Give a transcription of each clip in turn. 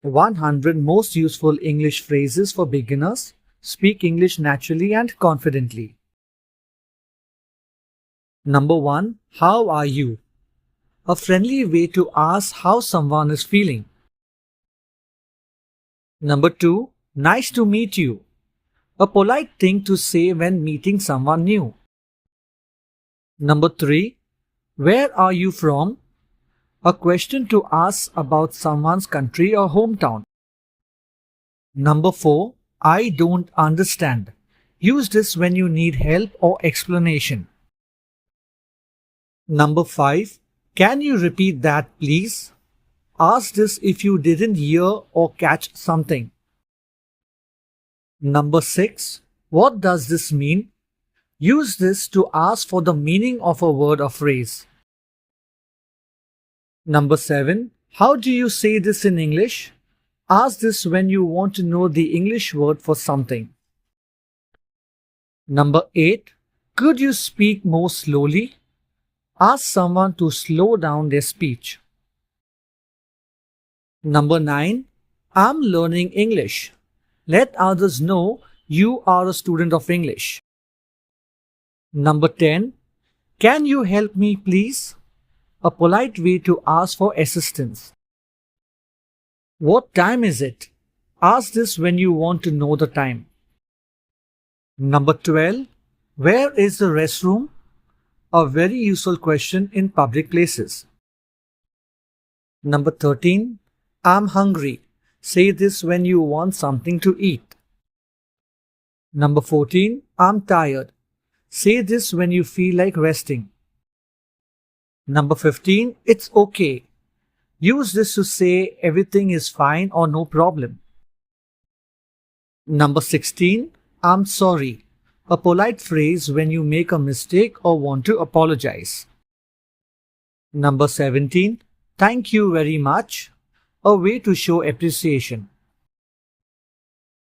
100 most useful English phrases for beginners. Speak English naturally and confidently. Number 1. How are you? A friendly way to ask how someone is feeling. Number 2. Nice to meet you. A polite thing to say when meeting someone new. Number 3. Where are you from? A question to ask about someone's country or hometown. Number 4. I don't understand. Use this when you need help or explanation. Number 5. Can you repeat that, please? Ask this if you didn't hear or catch something. Number 6. What does this mean? Use this to ask for the meaning of a word or phrase. Number 7. How do you say this in English? Ask this when you want to know the English word for something. Number 8. Could you speak more slowly? Ask someone to slow down their speech. Number 9. I'm learning English. Let others know you are a student of English. Number 10. Can you help me, please? A polite way to ask for assistance. What time is it? Ask this when you want to know the time. Number 12. Where is the restroom? A very useful question in public places. Number 13. I'm hungry. Say this when you want something to eat. Number 14. I'm tired. Say this when you feel like resting. Number 15. It's okay. Use this to say everything is fine or no problem. Number 16. I'm sorry. A polite phrase when you make a mistake or want to apologize. Number 17. Thank you very much. A way to show appreciation.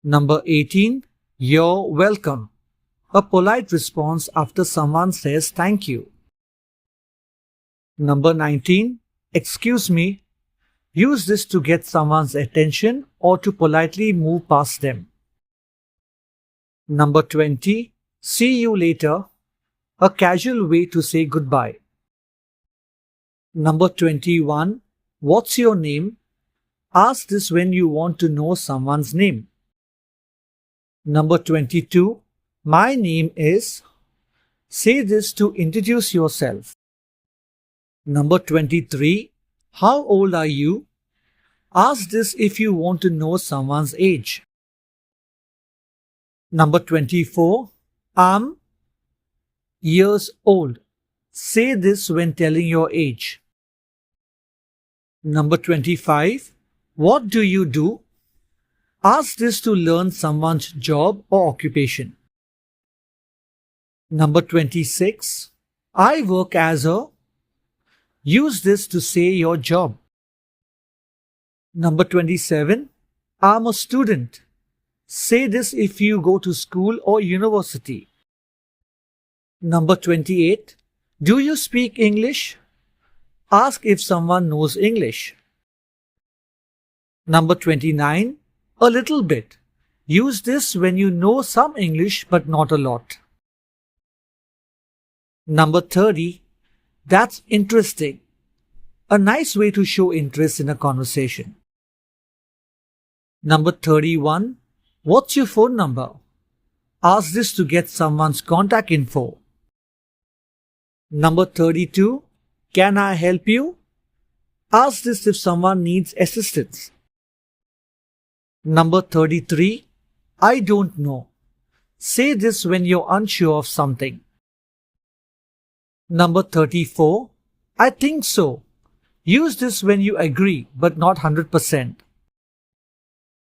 Number 18. You're welcome. A polite response after someone says thank you. Number 19. Excuse me. Use this to get someone's attention or to politely move past them. Number 20. See you later. A casual way to say goodbye. Number 21. What's your name? Ask this when you want to know someone's name. Number 22. My name is. Say this to introduce yourself. Number 23. How old are you? Ask this if you want to know someone's age. Number 24. I'm years old. Say this when telling your age. Number 25. What do you do? Ask this to learn someone's job or occupation. Number 26. I work as a. Use this to say your job. Number 27. I'm a student. Say this if you go to school or university. Number 28. Do you speak English? Ask if someone knows English. Number 29. A little bit. Use this when you know some English but not a lot. Number 30. That's interesting. A nice way to show interest in a conversation. Number 31. What's your phone number? Ask this to get someone's contact info. Number 32. Can I help you? Ask this if someone needs assistance. Number 33. I don't know. Say this when you're unsure of something. Number 34. I think so. Use this when you agree but not 100%.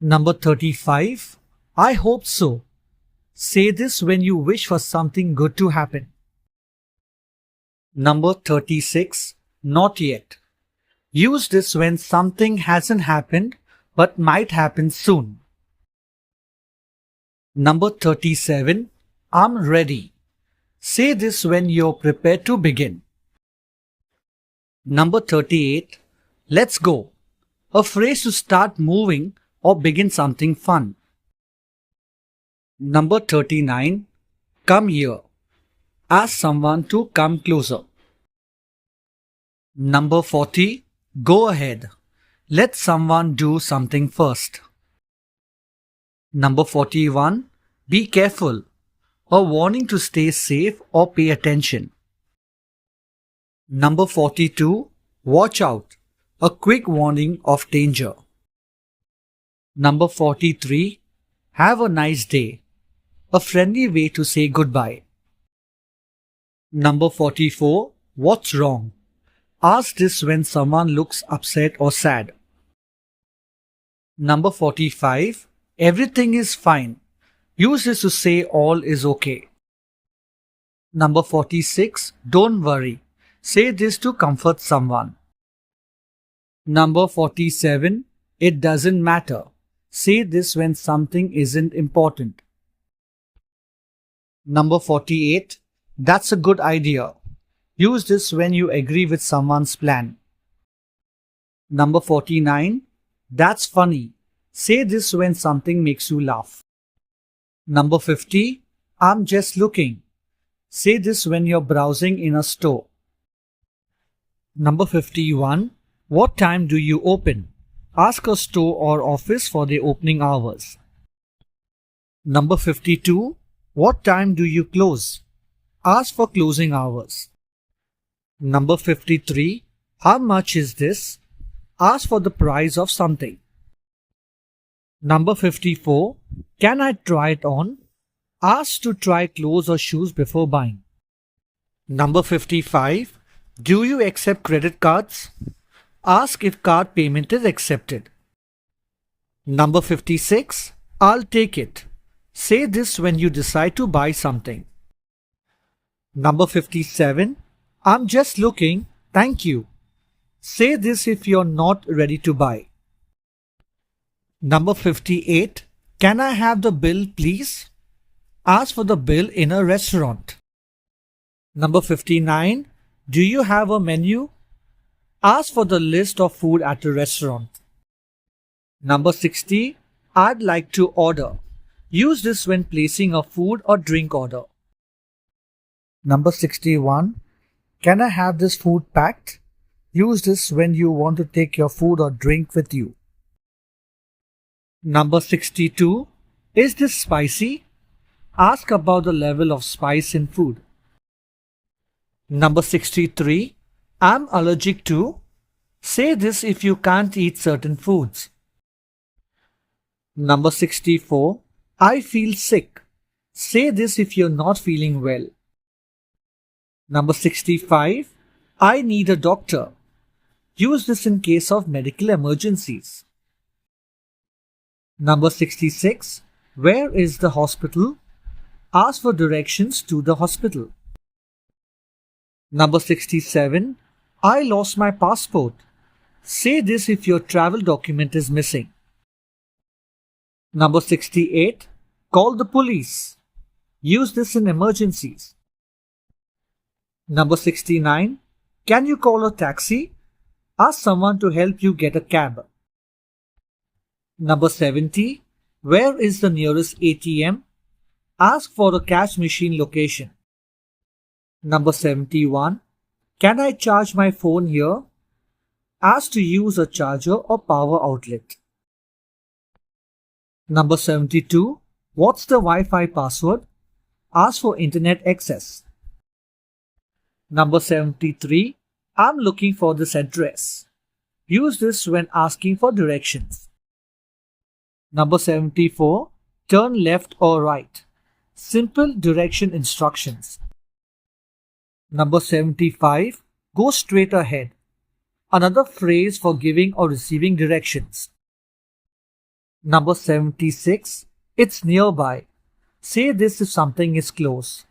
Number 35. I hope so. Say this when you wish for something good to happen. Number 36. Not yet. Use this when something hasn't happened but might happen soon. Number 37. I'm ready. Say this when you're prepared to begin. Number 38. Let's go. A phrase to start moving or begin something fun. Number 39. Come here. Ask someone to come closer. Number 40. Go ahead. Let someone do something first. Number 41. Be careful. A warning to stay safe or pay attention. Number 42. Watch out. A quick warning of danger. Number 43. Have a nice day. A friendly way to say goodbye. Number 44. What's wrong? Ask this when someone looks upset or sad. Number 45. Everything is fine. Use this to say all is okay. Number 46. Don't worry. Say this to comfort someone. Number 47. It doesn't matter. Say this when something isn't important. Number 48. That's a good idea. Use this when you agree with someone's plan. Number 49. That's funny. Say this when something makes you laugh. Number 50. I'm just looking. Say this when you're browsing in a store. Number 51. What time do you open? Ask a store or office for their opening hours. Number 52. What time do you close? Ask for closing hours. Number 53. How much is this? Ask for the price of something. Number 54. Can I try it on? Ask to try clothes or shoes before buying. Number 55. Do you accept credit cards? Ask if card payment is accepted. Number 56. I'll take it. Say this when you decide to buy something. Number 57. I'm just looking. Thank you. Say this if you're not ready to buy. Number 58. Can I have the bill, please? Ask for the bill in a restaurant. Number 59. Do you have a menu? Ask for the list of food at a restaurant. Number 60. I'd like to order. Use this when placing a food or drink order. Number 61. Can I have this food packed? Use this when you want to take your food or drink with you. Number 62. Is this spicy? Ask about the level of spice in food. Number 63. I'm allergic to. Say this if you can't eat certain foods. Number 64. I feel sick. Say this if you're not feeling well. Number 65. I need a doctor. Use this in case of medical emergencies. Number 66. Where is the hospital? Ask for directions to the hospital. Number 67. I lost my passport. Say this if your travel document is missing. Number 68. Call the police. Use this in emergencies. Number 69. Can you call a taxi? Ask someone to help you get a cab. Number 70. Where is the nearest ATM? Ask for a cash machine location. Number 71. Can I charge my phone here? Ask to use a charger or power outlet. Number 72. What's the Wi-Fi password? Ask for internet access. Number 73. I'm looking for this address. Use this when asking for directions. Number 74. Turn left or right. Simple direction instructions. Number 75. Go straight ahead. Another phrase for giving or receiving directions. Number 76. It's nearby. Say this if something is close.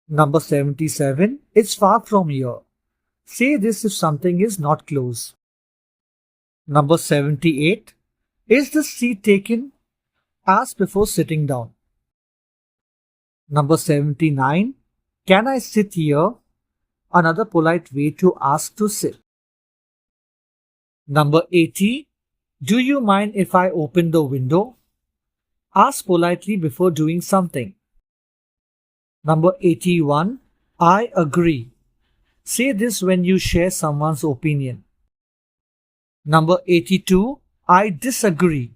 Number 77. It's far from here. Say this if something is not close. Number 78. Is the seat taken? Ask before sitting down. Number 79. Can I sit here? Another polite way to ask to sit. Number 80. Do you mind if I open the window? Ask politely before doing something. Number 81. I agree. Say this when you share someone's opinion. Number 82. I disagree.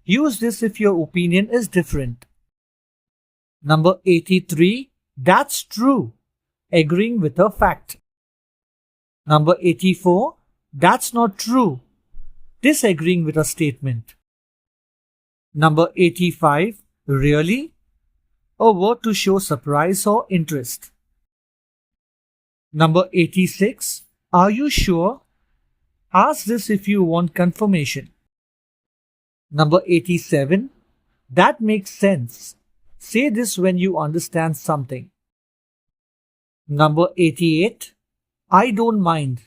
Use this if your opinion is different. Number 83. That's true. Agreeing with a fact. Number 84. That's not true. Disagreeing with a statement. Number 85. Really? A word to show surprise or interest. Number 86. Are you sure? Ask this if you want confirmation. Number 87. That makes sense. Say this when you understand something. Number 88. I don't mind.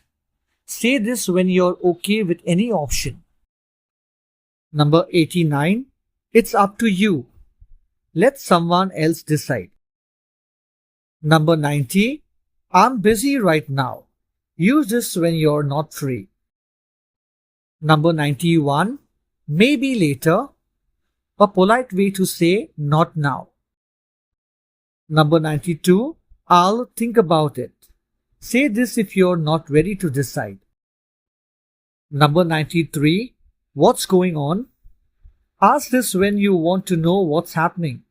Say this when you're okay with any option. Number 89. It's up to you. Let someone else decide. Number 90. I'm busy right now. Use this when you're not free. Number 91. Maybe later. A polite way to say not now. Number 92. I'll think about it. Say this if you're not ready to decide. Number 93. What's going on? Ask this when you want to know what's happening.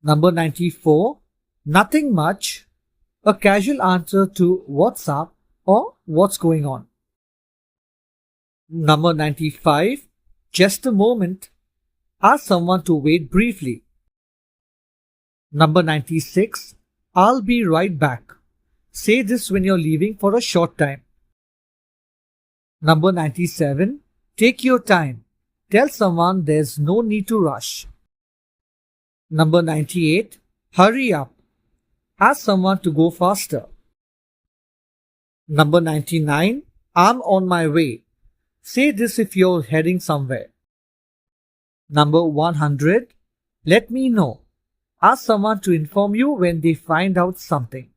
Number 94. Nothing much. A casual answer to what's up or what's going on. Number 95. Just a moment. Ask someone to wait briefly. Number 96. I'll be right back. Say this when you're leaving for a short time. Number 97. Take your time. Tell someone there's no need to rush. Number 98. Hurry up. Ask someone to go faster. Number 99. I'm on my way. Say this if you're heading somewhere. Number 100. Let me know. Ask someone to inform you when they find out something.